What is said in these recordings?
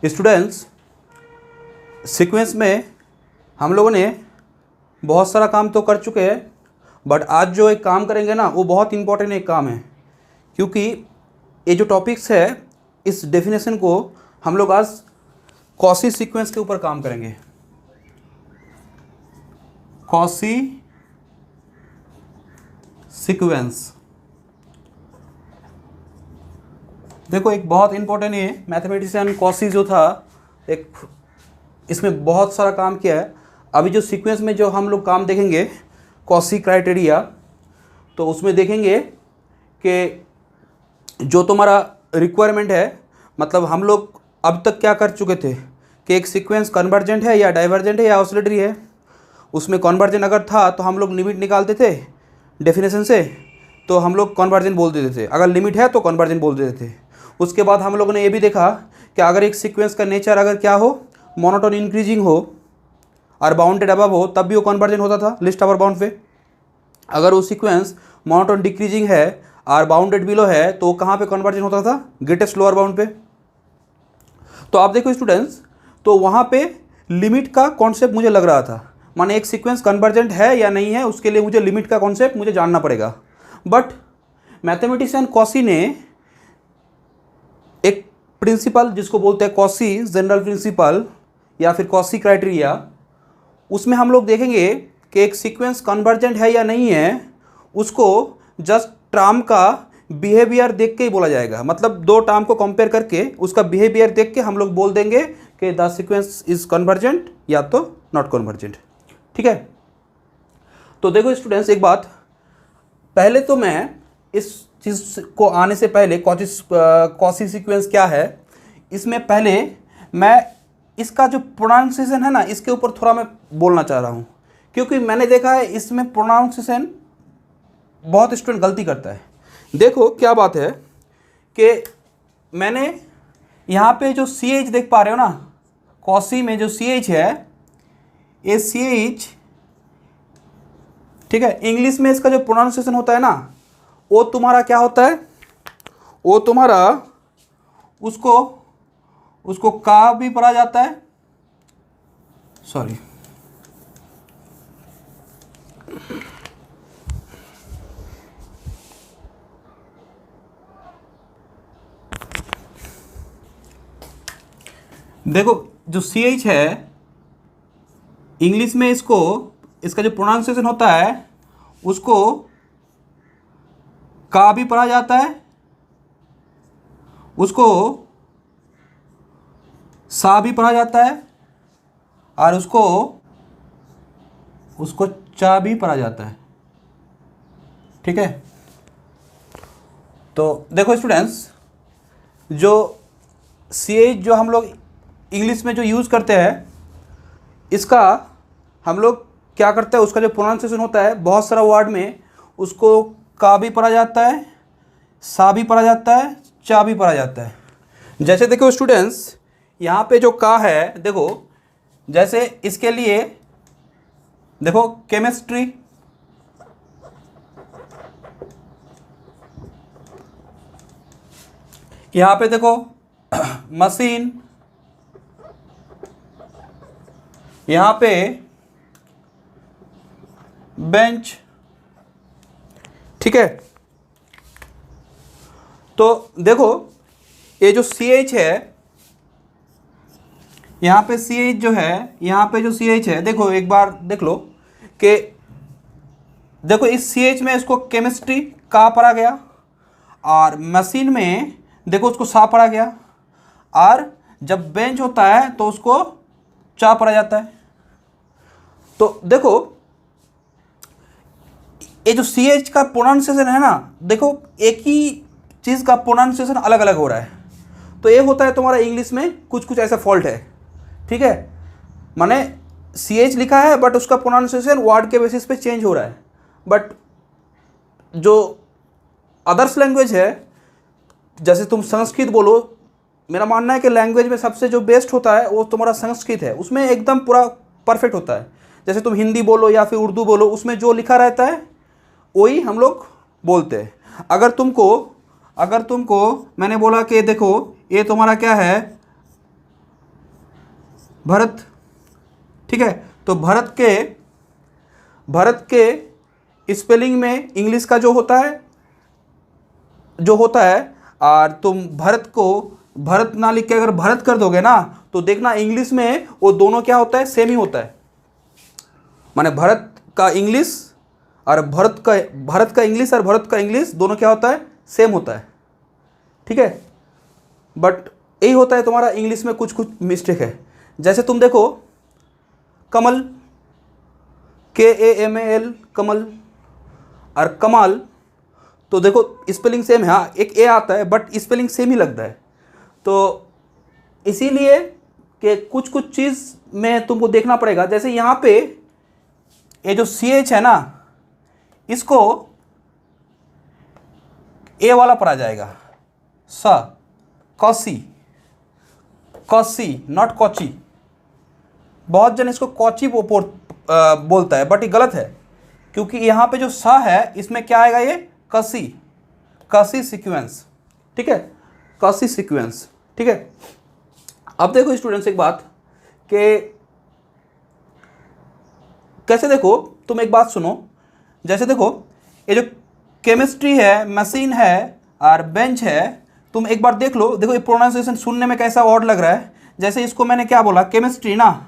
Students, sequence में हम लोगों ने बहुत सारा काम तो कर चुके हैं, बट आज जो एक काम करेंगे ना वो बहुत इंपॉर्टेंट एक काम है, क्योंकि ये जो टॉपिक्स है इस डेफिनेशन को हम लोग आज कॉशी सीक्वेंस के ऊपर काम करेंगे। कॉशी सीक्वेंस देखो एक बहुत इंपॉर्टेंट है। मैथमेटिशियन कॉशी जो था एक, इसमें बहुत सारा काम किया है। अभी जो सीक्वेंस में जो हम लोग काम देखेंगे कॉशी क्राइटेरिया, तो उसमें देखेंगे कि जो तुम्हारा रिक्वायरमेंट है, मतलब हम लोग अब तक क्या कर चुके थे कि एक सीक्वेंस कन्वर्जेंट है या डाइवर्जेंट है या ऑसिलेटरी है। उसमें कन्वर्जेंट अगर था तो हम लोग लिमिट निकालते थे डेफिनेशन से, तो हम लोग कन्वर्जेंट बोल देते थे। अगर लिमिट है तो कन्वर्जेंट बोल देते थे। उसके बाद हम लोगों ने ये भी देखा कि अगर एक सीक्वेंस का नेचर अगर क्या हो, मोनोटोन इंक्रीजिंग हो और बाउंडेड अबव हो, तब भी वो कन्वर्जेंट होता था लिस्ट अपर बाउंड पे। अगर वो सीक्वेंस मोनोटोन डिक्रीजिंग है और बाउंडेड बिलो है तो कहाँ पे कन्वर्जेंट होता था? ग्रेटेस्ट लोअर बाउंड पे। तो आप देखो स्टूडेंट्स, तो वहाँ पे लिमिट का कॉन्सेप्ट मुझे लग रहा था, माने एक सीक्वेंस कन्वर्जेंट है या नहीं है उसके लिए मुझे लिमिट का कॉन्सेप्ट मुझे जानना पड़ेगा। बट मैथमेटिशियन कॉशी ने एक प्रिंसिपल जिसको बोलते हैं कॉशी जनरल प्रिंसिपल या फिर कॉशी क्राइटेरिया, उसमें हम लोग देखेंगे कि एक सीक्वेंस कन्वर्जेंट है या नहीं है उसको जस्ट टर्म का बिहेवियर देख के ही बोला जाएगा। मतलब दो टर्म को कंपेयर करके उसका बिहेवियर देख के हम लोग बोल देंगे कि द सीक्वेंस इज कन्वर्जेंट या तो नॉट कन्वर्जेंट। ठीक है, तो देखो स्टूडेंट्स एक बात, पहले तो मैं इस चीज़ को आने से पहले कॉशी सीक्वेंस क्या है, इसमें पहले मैं इसका जो प्रोनाउंसिएशन है ना इसके ऊपर थोड़ा मैं बोलना चाह रहा हूँ, क्योंकि मैंने देखा है इसमें प्रोनाउंसिएशन बहुत स्टूडेंट गलती करता है। देखो क्या बात है कि मैंने यहाँ पे जो CH देख पा रहे हो ना, कॉशी में जो CH है ये CH, ठीक है, इंग्लिश में इसका जो प्रोनाउंसिएशन होता है ना वो तुम्हारा क्या होता है, वो तुम्हारा उसको का भी पढ़ा जाता है, सॉरी देखो जो CH है इंग्लिश में इसका जो प्रोनाउंसिएशन होता है उसको का भी पढ़ा जाता है, उसको सा भी पढ़ा जाता है और उसको चा भी पढ़ा जाता है। ठीक है, तो देखो स्टूडेंट्स, जो CH जो हम लोग इंग्लिश में जो यूज़ करते हैं, इसका हम लोग क्या करते हैं, उसका जो प्रोनाउंसिएशन होता है बहुत सारा वर्ड में उसको का भी पढ़ा जाता है, सा भी पढ़ा जाता है, चा भी पढ़ा जाता है। जैसे देखो स्टूडेंट्स, यहाँ पे जो का है, देखो जैसे इसके लिए देखो केमिस्ट्री, यहाँ पे देखो मशीन, यहाँ पे बेंच। ठीक है, तो देखो ये जो CH है, यहाँ पे CH जो है, यहाँ पे जो CH है, देखो एक बार देख लो कि देखो इस CH में इसको केमिस्ट्री का पढ़ा गया और मशीन में देखो उसको सा पढ़ा गया, और जब बेंच होता है तो उसको चा पढ़ा जाता है। तो देखो ये जो CH का प्रोनाउंसिएशन है ना, देखो एक ही चीज़ का प्रोनाउंसिएशन अलग अलग हो रहा है। तो ये होता है तुम्हारा इंग्लिश में कुछ ऐसा फॉल्ट है। ठीक है, माने CH लिखा है बट उसका प्रोनाउंसिएशन वर्ड के बेसिस पे चेंज हो रहा है। बट जो अदर्स लैंग्वेज है, जैसे तुम संस्कृत बोलो, मेरा मानना है कि लैंग्वेज में सबसे जो बेस्ट होता है वो तुम्हारा संस्कृत है, उसमें एकदम पूरा परफेक्ट होता है। जैसे तुम हिंदी बोलो या फिर उर्दू बोलो, उसमें जो लिखा रहता है वही हम लोग बोलते हैं। अगर तुमको मैंने बोला कि देखो ये तुम्हारा क्या है, भरत, ठीक है। तो भरत के स्पेलिंग में इंग्लिश का जो होता है, और तुम भरत को भरत ना लिख के अगर भरत कर दोगे ना, तो देखना इंग्लिश में वो दोनों क्या होता है, सेम ही होता है। माने भरत का इंग्लिश और भरत का इंग्लिश दोनों क्या होता है, सेम होता है, ठीक है। बट यही होता है तुम्हारा इंग्लिश में कुछ मिस्टेक है। जैसे तुम देखो कमल, KAMAL कमल, और कमाल, तो देखो स्पेलिंग सेम है, हाँ एक ए आता है बट स्पेलिंग सेम ही लगता है। तो इसीलिए कि कुछ चीज़ में तुमको देखना पड़ेगा। जैसे यहाँ पे ये जो CH है ना, इसको ए वाला पढ़ा जाएगा, कौसी नॉट कोची। बहुत जन इसको कोची बोलता है, बट ये गलत है, क्योंकि यहाँ पे जो सा है इसमें क्या आएगा, ये कसी सीक्वेंस, ठीक है, कसी सीक्वेंस, ठीक है। अब देखो स्टूडेंट्स एक बात कि कैसे, देखो तुम एक बात सुनो। जैसे देखो ये जो केमिस्ट्री है, मशीन है और बेंच है, तुम एक बार देख लो। देखो ये प्रोनाउंसिएशन सुनने में कैसा ऑड लग रहा है। जैसे इसको मैंने क्या बोला, केमिस्ट्री ना,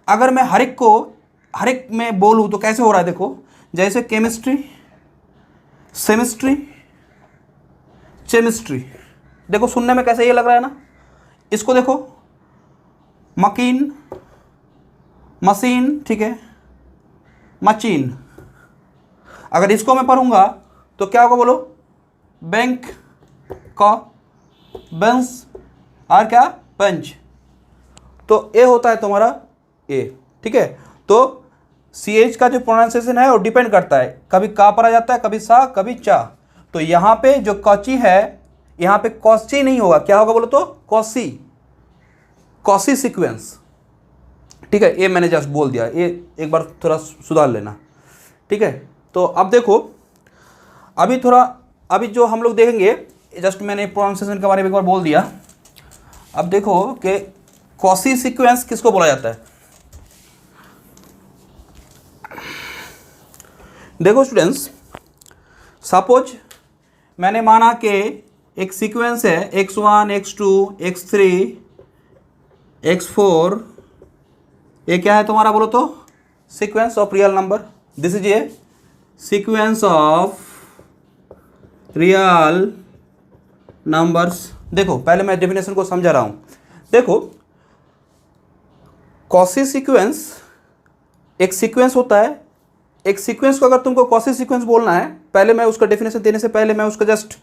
अगर मैं हर एक में बोलूँ तो कैसे हो रहा है, देखो जैसे केमिस्ट्री, सेमिस्ट्री, चेमिस्ट्री, देखो सुनने में कैसे ये लग रहा है ना। इसको देखो मशीन, ठीक है, मशीन। अगर इसको मैं पढ़ूंगा तो क्या होगा, बोलो, बैंक का बेंच और क्या, बेंच। तो ए होता है तुम्हारा ए, ठीक है। तो CH का जो प्रोनाउंसिएशन है वो डिपेंड करता है, कभी का पढ़ा जाता है, कभी सा, कभी चा। तो यहाँ पे जो कौची है, यहाँ पे कौची नहीं होगा, क्या होगा बोलो तो, कौसी सीक्वेंस, ठीक है। ये मैंने जस्ट बोल दिया, ये एक बार थोड़ा सुधार लेना, ठीक है। तो अब देखो, अभी जो हम लोग देखेंगे, जस्ट मैंने प्रोनाउंसिएशन के बारे में एक बार बोल दिया। अब देखो कि कौसी सीक्वेंस किसको बोला जाता है। देखो स्टूडेंट्स, सपोज मैंने माना कि एक सीक्वेंस है x1, x2, x3, x4, ये क्या है तुम्हारा बोलो तो, sequence of real number. This is a sequence of real numbers. देखो पहले मैं डेफिनेशन को समझा रहा हूँ। देखो कॉसी सीक्वेंस एक सीक्वेंस होता है। एक सीक्वेंस को अगर तुमको कॉसी सीक्वेंस बोलना है, पहले मैं उसका डेफिनेशन देने से पहले मैं उसका जस्ट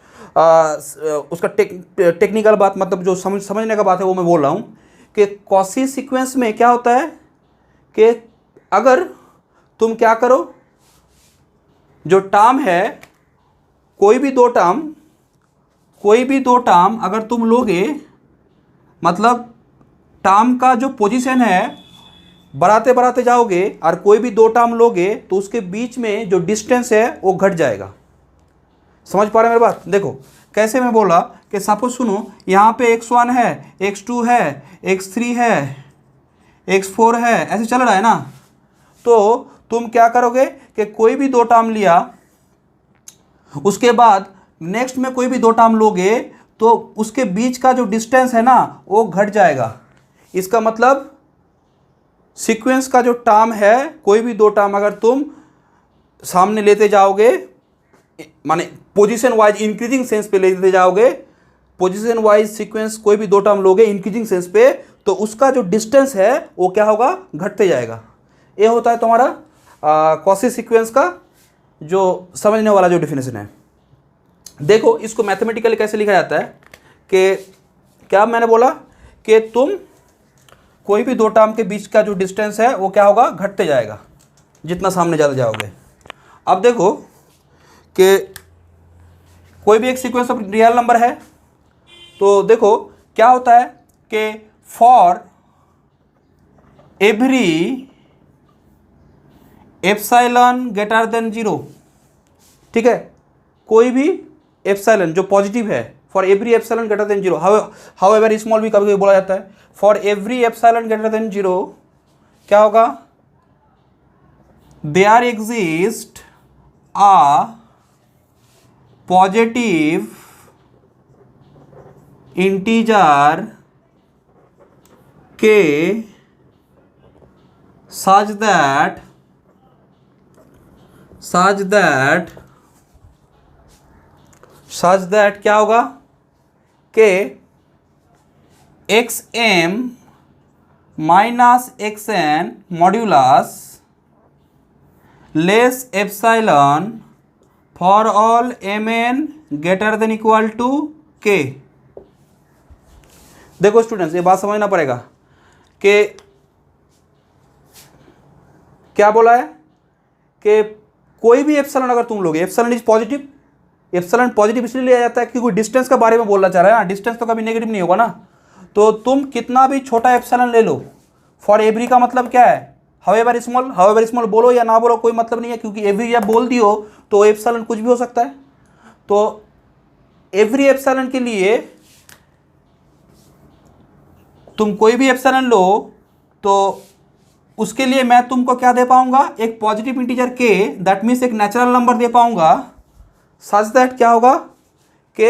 उसका टेक्निकल बात, मतलब जो समझने का बात है वो मैं बोल रहा हूँ कि कॉसी सीक्वेंस में क्या होता है कि अगर तुम क्या करो, जो टर्म है, कोई भी दो टर्म अगर तुम लोगे, मतलब टर्म का जो पोजीशन है बढ़ाते बढ़ाते जाओगे और कोई भी दो टर्म लोगे तो उसके बीच में जो डिस्टेंस है वो घट जाएगा। समझ पा रहे हैं मेरी बात? देखो कैसे मैं बोला कि सपोज सुनो, यहाँ पे x1 है, x2 है, x3 है, x4 है, ऐसे चल रहा है ना। तो तुम क्या करोगे कि कोई भी दो टर्म लिया, उसके बाद नेक्स्ट में कोई भी दो टर्म लोगे तो उसके बीच का जो डिस्टेंस है ना वो घट जाएगा। इसका मतलब सीक्वेंस का जो टर्म है, कोई भी दो टर्म अगर तुम सामने लेते जाओगे, माने पोजीशन वाइज इंक्रीजिंग सेंस पे लेते जाओगे, पोजीशन वाइज सीक्वेंस कोई भी दो टर्म लोगे इंक्रीजिंग सेंस पे, तो उसका जो डिस्टेंस है वो क्या होगा, घटते जाएगा। ये होता है तुम्हारा कॉसी सीक्वेंस का जो समझने वाला जो डेफिनेशन है। देखो इसको मैथमेटिकली कैसे लिखा जाता है कि क्या मैंने बोला कि तुम कोई भी दो टर्म के बीच का जो डिस्टेंस है वो क्या होगा, घटते जाएगा जितना सामने ज़्यादा जाओगे। अब देखो कि कोई भी एक सीक्वेंस ऑफ रियल नंबर है, तो देखो क्या होता है कि for every epsilon greater than 0, ठीक है, कोई भी एप्सिलॉन जो पॉजिटिव है, for every epsilon greater than zero, however small भी कभी कभी बोला जाता है। For every epsilon greater than zero क्या होगा, there exist a positive integer K such that क्या होगा कि xm minus xn modulus less epsilon for all mn greater than equal to k। देखो स्टूडेंट्स, ये बात समझना पड़ेगा कि क्या बोला है कि कोई भी एप्सिलॉन अगर तुम लोगे, epsilon is positive, epsilon positive इसलिए लिया जाता है क्योंकि डिस्टेंस के बारे में बोलना चाह रहा है ना, डिस्टेंस तो कभी नेगेटिव नहीं होगा ना। तो तुम कितना भी छोटा एप्सिलॉन ले लो, फॉर एवरी का मतलब क्या है, हाउएवर स्मॉल बोलो या ना बोलो कोई मतलब नहीं है, क्योंकि एवरी जब बोल दियो तो एप्सिलॉन कुछ भी हो सकता है। तो एवरी एप्सिलॉन के लिए तुम कोई भी एप्सिलॉन लो तो उसके लिए मैं तुमको क्या दे पाऊंगा, एक पॉजिटिव इंटीजर के, दैट मीन्स एक नेचुरल नंबर दे पाऊंगा, सच दैट क्या होगा कि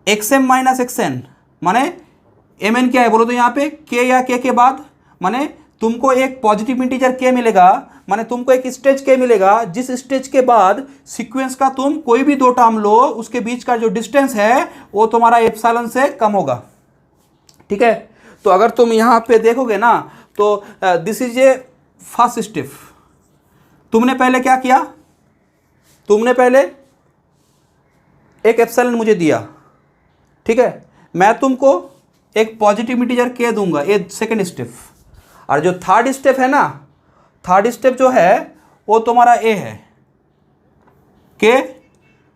एक्सएम माइनस एक्सएन माने एम एन क्या है बोलो तो यहाँ पे के या के बाद माने तुमको एक पॉजिटिव इंटीजर के मिलेगा, माने तुमको एक स्टेज के मिलेगा, जिस स्टेज के बाद सीक्वेंस का तुम कोई भी दो टर्म लो उसके बीच का जो डिस्टेंस है वो तुम्हारा एप्सिलॉन से कम होगा। ठीक है, तो अगर तुम यहाँ पे देखोगे ना तो this is a first step. तुमने पहले क्या किया, तुमने पहले एक एप्सिलॉन मुझे दिया, ठीक है, मैं तुमको एक पॉजिटिव इंटीजर के दूंगा, ये सेकंड स्टेप। और जो थर्ड स्टेप है ना, थर्ड स्टेप जो है वो तुम्हारा ए है कि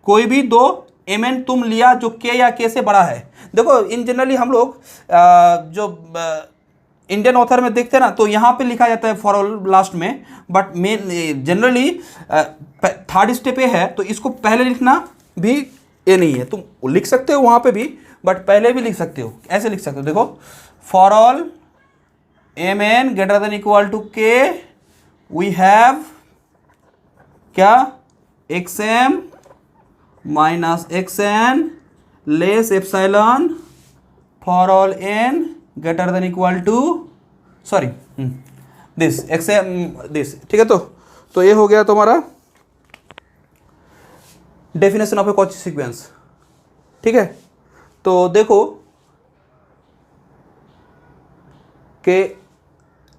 कोई भी दो एम एन तुम लिया जो के या के से बड़ा है। देखो इन जनरली हम लोग जो इंडियन ऑथर में देखते हैं ना तो यहाँ पे लिखा जाता है फॉर ऑल लास्ट में, but main generally third step a है, तो इसको पहले लिखना भी ये नहीं है, तुम लिख सकते हो वहाँ पे भी, बट पहले भी लिख सकते हो, ऐसे लिख सकते हो। देखो for all M N greater than equal to K we have क्या, X M minus x N less epsilon for all N greater than equal to sorry this X M this. ठीक है, तो ये हो गया तुम्हारा definition of a Cauchy sequence. ठीक है, तो देखो कि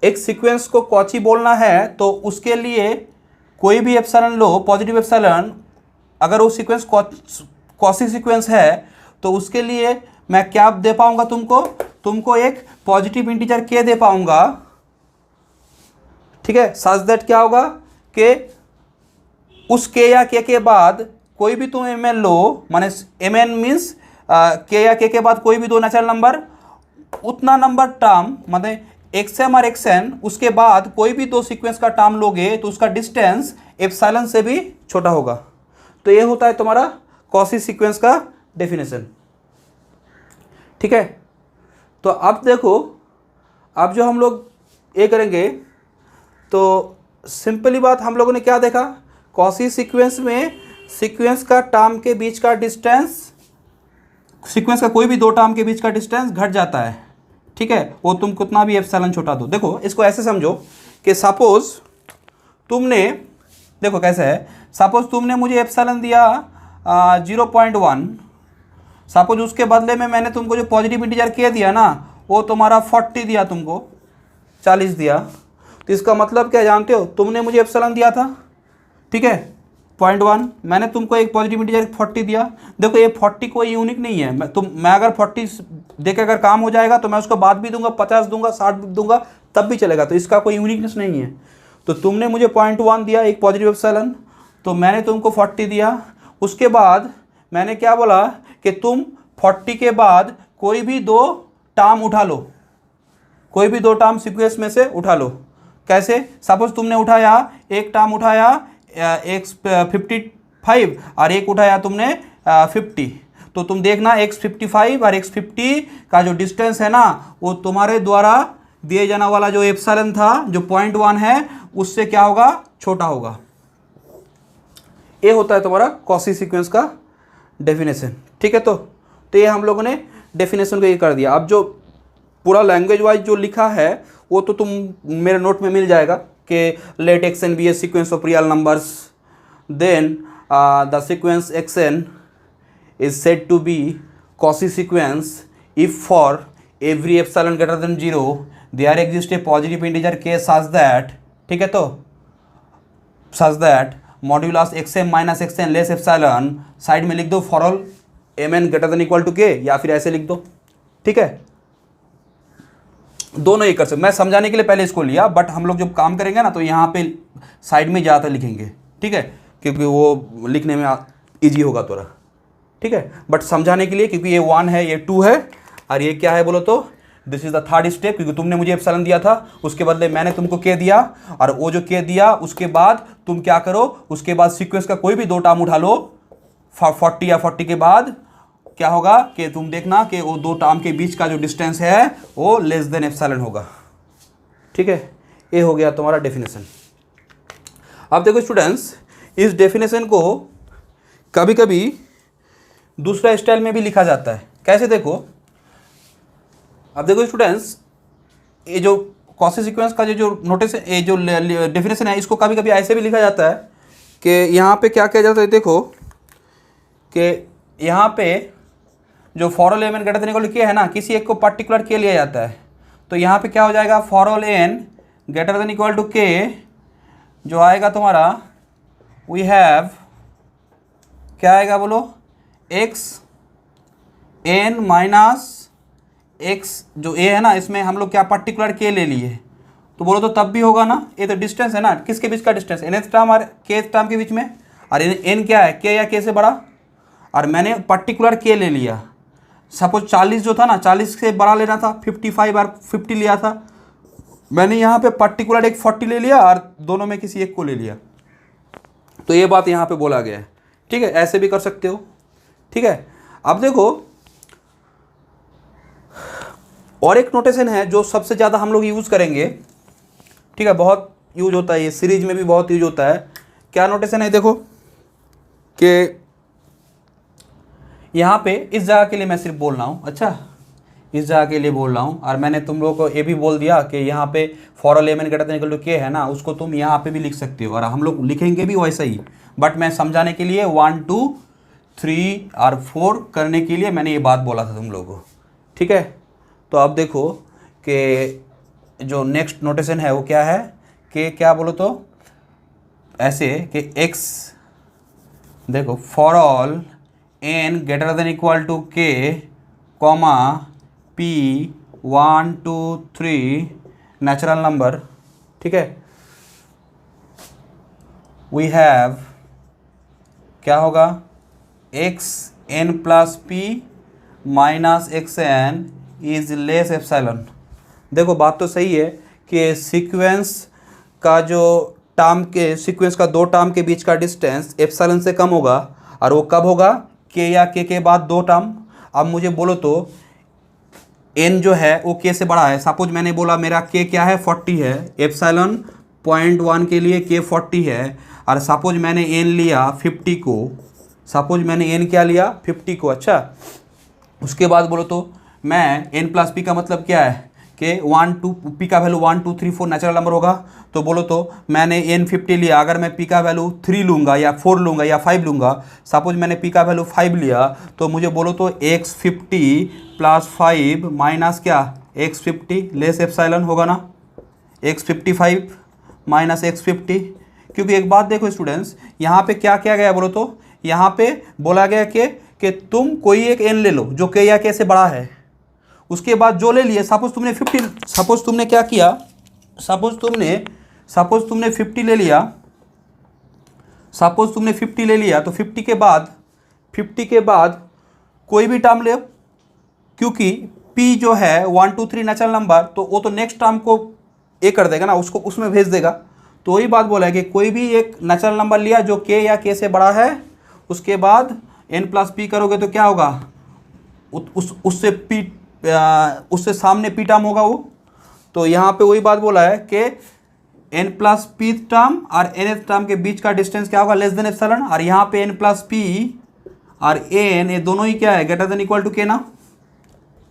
एक सीक्वेंस को कॉची बोलना है तो उसके लिए कोई भी एप्सिलॉन लो, पॉजिटिव एप्सिलॉन, अगर वो सीक्वेंस कॉची सीक्वेंस है तो उसके लिए मैं क्या दे पाऊंगा तुमको एक पॉजिटिव इंटीजर के दे पाऊंगा। ठीक है, सच दैट क्या होगा कि उस के या के बाद कोई भी तुम एम एन लो, माने एम एन मीन्स के या के बाद कोई भी दो नेचुरल नंबर, उतना नंबर टर्म माने एक्स एम और एक्स एन, उसके बाद कोई भी दो सीक्वेंस का टर्म लोगे तो उसका डिस्टेंस एप्सिलॉन से भी छोटा होगा। तो ये होता है तुम्हारा कॉची सीक्वेंस का डेफिनेशन। ठीक है, तो अब देखो, अब जो हम लोग ये करेंगे तो सिंपली बात हम लोगों ने क्या देखा, कॉची सीक्वेंस में सीक्वेंस का टर्म के बीच का डिस्टेंस, सीक्वेंस का कोई भी दो टर्म के बीच का डिस्टेंस घट जाता है। ठीक है, वो तुम कितना भी एप्सिलॉन छोटा दो। देखो इसको ऐसे समझो कि सपोज तुमने, देखो कैसे है, सपोज तुमने मुझे एप्सिलॉन दिया 0.1, सपोज उसके बदले में मैंने तुमको जो पॉजिटिव इंटीजर के दिया ना वो तुम्हारा 40 दिया, तुमको 40 दिया, तो इसका मतलब क्या जानते हो, तुमने मुझे एप्सिलॉन दिया था, ठीक है 0.1, मैंने तुमको एक पॉजिटिव इंटीजर 40 दिया। देखो ये 40 कोई यूनिक नहीं है, मैं अगर 40 देके अगर काम हो जाएगा तो मैं उसको बाद भी दूंगा, 50 दूंगा, 60 दूंगा, तब भी चलेगा, तो इसका कोई यूनिकनेस नहीं है। तो तुमने मुझे 0.1 दिया एक पॉजिटिव एप्सिलॉन, तो मैंने तुमको 40 दिया। उसके बाद मैंने क्या बोला कि तुम 40 के बाद कोई भी दो टर्म उठा लो, कोई भी दो टर्म सीक्वेंस में से उठा लो। कैसे, सपोज तुमने उठाया, एक टर्म उठाया एक 55 और एक उठाया तुमने 50, तो तुम देखना x55 और x50 का जो डिस्टेंस है ना, वो तुम्हारे द्वारा दिए जाने वाला जो एप्सिलॉन था जो 0.1 है उससे क्या होगा, छोटा होगा। ये होता है तुम्हारा कॉची सीक्वेंस का डेफिनेशन। ठीक है, तो ये हम लोगों ने डेफिनेशन को ये कर दिया। अब जो पूरा लैंग्वेज वाइज जो लिखा है वो तो तुम मेरे नोट में मिल जाएगा कि let x N be a sequence of real numbers, then the sequence x N is said to be Cauchy sequence if for every epsilon greater than 0 there exist a positive integer K such that, ठीक है, तो such that modulus X M minus x N less epsilon, side में लिख दो for all M N greater than equal to K, या फिर ऐसे लिख दो। ठीक है, दोनों ही कर सकते। मैं समझाने के लिए पहले इसको लिया, बट हम लोग जब काम करेंगे ना तो यहाँ पे साइड में ज़्यादातर लिखेंगे। ठीक है, क्योंकि वो लिखने में इजी होगा थोड़ा। ठीक है, बट समझाने के लिए, क्योंकि ये 1 है, ये 2 है, और ये क्या है बोलो तो this is the third step, क्योंकि तुमने मुझे एप्सिलॉन दिया था, उसके बदले मैंने तुमको के दिया, और वो जो के दिया उसके बाद तुम क्या करो, उसके बाद सीक्वेंस का कोई भी 2 टर्म उठा लो 40 या 40 के बाद क्या होगा कि तुम देखना कि वो 2 टर्म के बीच का जो डिस्टेंस है वो लेस देन एप्सिलॉन होगा। ठीक है, ये हो गया तुम्हारा डेफिनेशन। अब देखो स्टूडेंट्स, इस डेफिनेशन को कभी कभी दूसरा स्टाइल में भी लिखा जाता है। कैसे, देखो, अब देखो स्टूडेंट्स, ये जो कॉची सीक्वेंस का जो नोटिस, ये जो डेफिनेशन है, इसको कभी कभी ऐसे भी लिखा जाता है कि यहाँ पे क्या किया जाता है, देखो कि यहाँ पे जो for all N greater than equal to K है ना, किसी एक को पर्टिकुलर के लिया जाता है, तो यहाँ पे क्या हो जाएगा, for all N greater than equal to K जो आएगा तुम्हारा, वी हैव क्या आएगा बोलो, एक्स एन माइनस एक्स, जो ए है ना इसमें हम लोग क्या पर्टिकुलर के ले लिए, तो बोलो तो तब भी होगा ना, ये तो डिस्टेंस है ना, किसके बीच का डिस्टेंस, एन टर्म और के टर्म के बीच में, और एन क्या है, के या के से बड़ा, और मैंने पर्टिकुलर के ले लिया। सपोज 40 जो था ना, 40 से बड़ा लेना था, 55 और 50 लिया था, मैंने यहाँ पे पर्टिकुलर एक 40 ले लिया और दोनों में किसी एक को ले लिया, तो ये बात यहाँ पे बोला गया है। ठीक है, ऐसे भी कर सकते हो। ठीक है, अब देखो और एक नोटेशन है जो सबसे ज़्यादा हम लोग यूज़ करेंगे। ठीक है, बहुत यूज होता है, ये सीरीज में भी बहुत यूज होता है। क्या नोटेशन है, देखो कि यहाँ पे इस जगह के लिए मैं सिर्फ बोल रहा हूँ, अच्छा इस जगह के लिए बोल रहा हूँ, और मैंने तुम लोगों को ये भी बोल दिया कि यहाँ पे for all M N greater than equal to K है ना, उसको तुम यहाँ पे भी लिख सकते हो, और हम लोग लिखेंगे भी वैसा ही, बट मैं समझाने के लिए 1 2 3 और 4 करने के लिए मैंने ये बात बोला था तुम लोगों को। ठीक है, तो अब देखो कि जो नेक्स्ट नोटेशन है वो क्या है, कि क्या बोलो तो ऐसे कि एक्स, देखो for all N greater than equal to K comma P 1 2 3 natural number. ठीक है, वी हैव क्या होगा, X N plus P minus x N is less epsilon. देखो बात तो सही है कि सीक्वेंस का जो टर्म के सीक्वेंस का 2 टर्म के बीच का डिस्टेंस एप्सिलॉन से कम होगा, और वो कब होगा, के या के बाद 2 टर्म। अब मुझे बोलो तो एन जो है वो के से बड़ा है, सपोज मैंने बोला मेरा के क्या है 40 है, एप्सिलॉन 0.1 के लिए के 40 है, और सपोज मैंने एन लिया 50 को, सपोज मैंने एन क्या लिया 50 को। अच्छा, उसके बाद बोलो तो मैं एन प्लस पी का मतलब क्या है कि 1 2 पी का वैल्यू 1 2 3 4 नेचुरल नंबर होगा, तो बोलो तो मैंने एन 50 लिया, अगर मैं पी का वैल्यू 3 लूँगा या 4 लूँगा या 5 लूँगा, सपोज मैंने पी का वैल्यू 5 लिया, तो मुझे बोलो तो एक्स 50 प्लस 5 माइनस क्या एक्स 50 लेस एप्सिलॉन होगा ना, एक्स 55 माइनस एक्स 50। क्योंकि एक बात देखो स्टूडेंट्स, यहाँ पे क्या किया गया बोलो तो, यहाँ पे बोला गया कि तुम कोई एक एन ले लो जो के या के से बड़ा है, उसके बाद जो ले लिए, सपोज तुमने 50, सपोज तुमने क्या किया, सपोज तुमने 50 ले लिया, सपोज तुमने 50 ले लिया, तो 50 के बाद कोई भी टर्म ले, क्योंकि p जो है 1 2 3 नेचुरल नंबर, तो वो तो नेक्स्ट टर्म को ए कर देगा ना, उसको उसमें भेज देगा। तो वही बात बोला है कि कोई भी एक नेचुरल नंबर लिया जो k या k से बड़ा है, उसके बाद एन प्लस पी करोगे तो क्या होगा, उससे सामने पी टर्म होगा वो। तो यहाँ पे वही बात बोला है कि एन प्लस पी टर्म और एन एथ टर्म के बीच का डिस्टेंस क्या होगा, लेस देन एप्सिलॉन। और यहाँ पे एन प्लस पी और एन ये दोनों ही क्या है, ग्रेटर देन इक्वल टू के ना।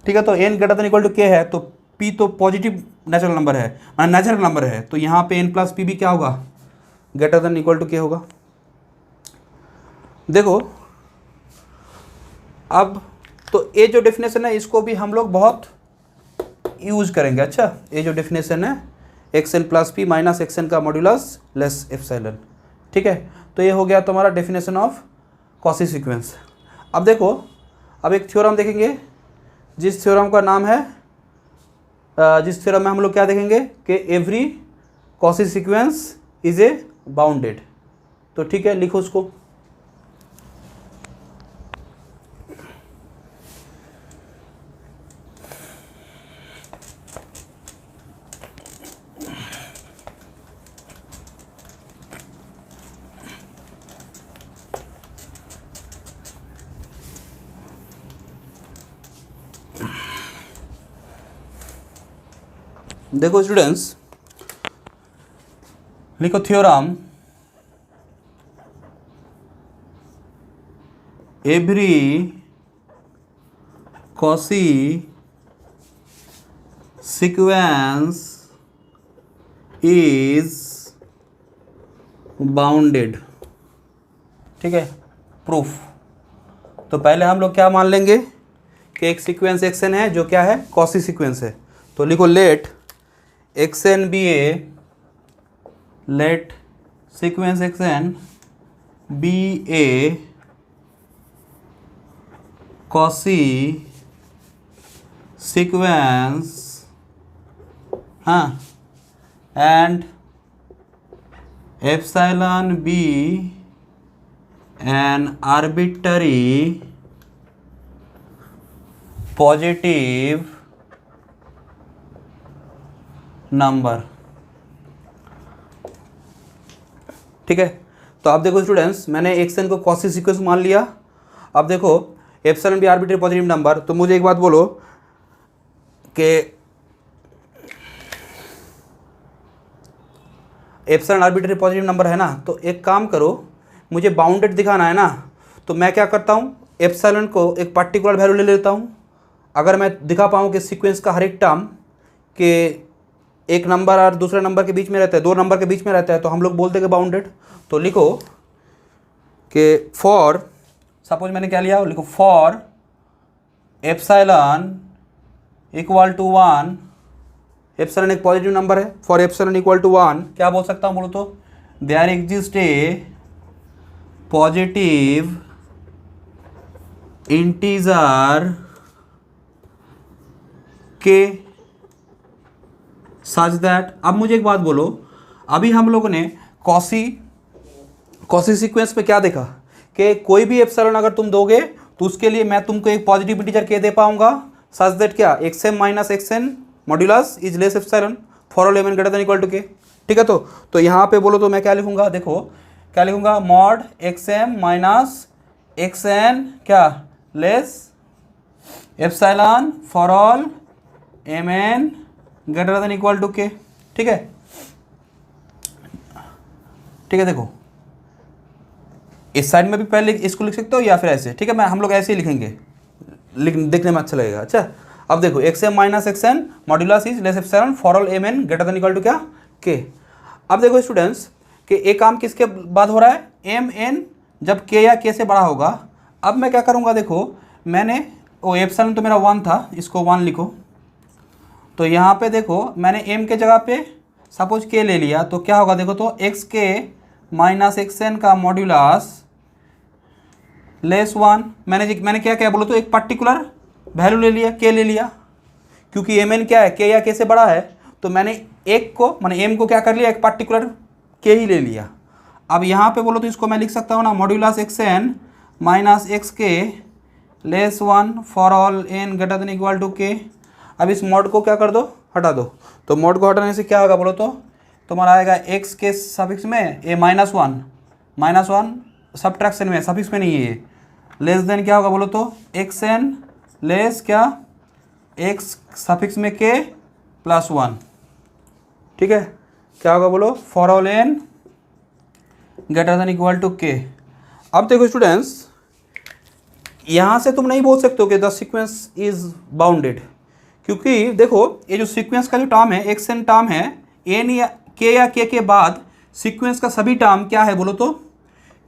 ठीक है, तो N greater than equal to K है तो पी तो पॉजिटिव नेचुरल नंबर है, नेचुरल नंबर है, तो यहाँ पे एन प्लस पी भी क्या होगा, ग्रेटर देन इक्वल टू के होगा। देखो अब तो ये जो डेफिनेशन है इसको भी हम लोग बहुत यूज करेंगे। अच्छा, ये जो डेफिनेशन है X N plus P minus x N का मॉड्यूलस लेस एप्सिलॉन। ठीक है, तो ये हो गया तुम्हारा डेफिनेशन ऑफ कॉसी सीक्वेंस। अब देखो, अब एक थ्योरम देखेंगे जिस थ्योरम का नाम है, जिस थ्योरम में हम लोग क्या देखेंगे कि every quasi sequence is a bounded. तो ठीक है, लिखो उसको। देखो स्टूडेंट्स, लिखो theorem every quasi sequence is bounded. ठीक है, प्रूफ। तो पहले हम लोग क्या मान लेंगे कि एक सीक्वेंस एक्स एन है जो क्या है, कॉसी सीक्वेंस है। तो लिखो let x N be a, let sequence x N be a Cauchy sequence, हाँ, and epsilon be an arbitrary positive number. ठीक है, तो आप देखो स्टूडेंट्स, मैंने एक्स एन को कॉसी सीक्वेंस मान लिया। अब देखो एप्सिलॉन भी आर्बिट्ररी पॉजिटिव नंबर, तो मुझे एक बात बोलो कि एप्सिलॉन आर्बिट्ररी पॉजिटिव नंबर है ना, तो एक काम करो, मुझे बाउंडेड दिखाना है ना, तो मैं क्या करता हूँ, एप्सिलॉन को एक पर्टिकुलर वैल्यू ले लेता हूँ। अगर मैं दिखा पाऊँ कि सीक्वेंस का हर एक टर्म के एक नंबर और दूसरे नंबर के बीच में रहता है, दो नंबर के बीच में रहता है, तो हम लोग बोलते हैं बाउंडेड। तो लिखो कि फॉर, सपोज मैंने क्या लिया, लिखो for epsilon equal to 1, epsilon एक पॉजिटिव नंबर है, फॉर एप्सिलॉन इक्वल टू 1 क्या बोल सकता हूँ, बोलो तो there exist a positive integer K such that. अब मुझे एक बात बोलो, अभी हम लोगों ने कॉसी सीक्वेंस में क्या देखा कि कोई भी एप्सिलॉन अगर तुम दोगे तो उसके लिए मैं तुमको एक पॉजिटिव इंटीजर के दे पाऊंगा सच दैट क्या, X M minus x N modulus is less epsilon for all M N greater than equal to के। ठीक है, तो यहाँ पे बोलो तो मैं क्या लिखूंगा, देखो क्या लिखूंगा, mod x M minus x n क्या less epsilon for all M N greater than equal to के। ठीक है, ठीक है, देखो इस साइड में भी पहले इसको लिख सकते हो या फिर ऐसे। ठीक है, हम लोग ऐसे ही लिखेंगे, देखने में अच्छा लगेगा। अच्छा, अब देखो X M minus x N modulus is less epsilon for all M N greater than equal to क्या, के। अब देखो स्टूडेंट्स कि एक काम किसके बाद हो रहा है, एम एन जब के या के से बड़ा होगा। अब मैं क्या करूँगा, देखो मैंने वो एप्सिलॉन तो मेरा 1 था, इसको 1 लिखो। तो यहाँ पे देखो मैंने m के जगह पे सपोज k ले लिया, तो क्या होगा देखो, तो एक्स के माइनस एक्स एन का मॉड्यूलस लेस 1। मैंने क्या क्या बोलो तो एक पर्टिकुलर वैल्यू ले लिया, k ले लिया, क्योंकि एम एन क्या है, k या k से बड़ा है, तो मैंने एक को मैंने m को क्या कर लिया, एक पर्टिकुलर k ही ले लिया। अब यहाँ पे बोलो तो इसको मैं लिख सकता हूँ ना, modulus x n minus x k less 1 for all N greater than equal to के। अब इस मॉड को क्या कर दो, हटा दो। तो मॉड को हटाने से क्या होगा बोलो तो तुम्हारा आएगा एक्स के सफिक्स में ए -1 -1 सब्ट्रैक्शन में, सफिक्स में नहीं है ये, लेस देन क्या होगा बोलो तो एक्स एन लेस क्या एक्स सफिक्स में के प्लस 1, ठीक है। क्या होगा बोलो for all N greater than equal to के। अब देखो स्टूडेंट्स, यहाँ से तुम नहीं बोल सकते हो कि द सीक्वेंस इज बाउंडेड, क्योंकि देखो ये जो सीक्वेंस का जो टर्म है एक्स एन टर्म है, एन या के बाद सीक्वेंस का सभी टर्म क्या है बोलो तो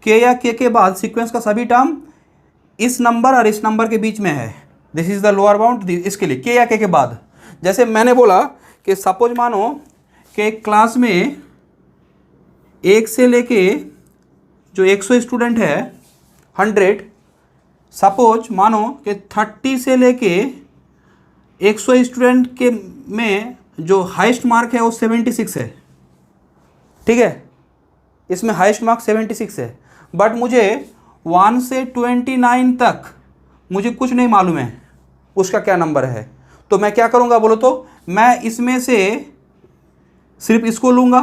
के या के बाद सीक्वेंस का सभी टर्म इस नंबर और इस नंबर के बीच में है। This is the lower bound इसके लिए के या के बाद। जैसे मैंने बोला कि सपोज मानो कि एक क्लास में 1 से लेके जो 100 स्टूडेंट है 100, सपोज मानो कि 30 से लेके 100 स्टूडेंट के में जो हाईएस्ट मार्क है वो 76 है, ठीक है। इसमें हाईएस्ट मार्क 76 है, बट मुझे 1 से 29 तक मुझे कुछ नहीं मालूम है उसका क्या नंबर है। तो मैं क्या करूँगा बोलो तो मैं इसमें से सिर्फ इसको लूँगा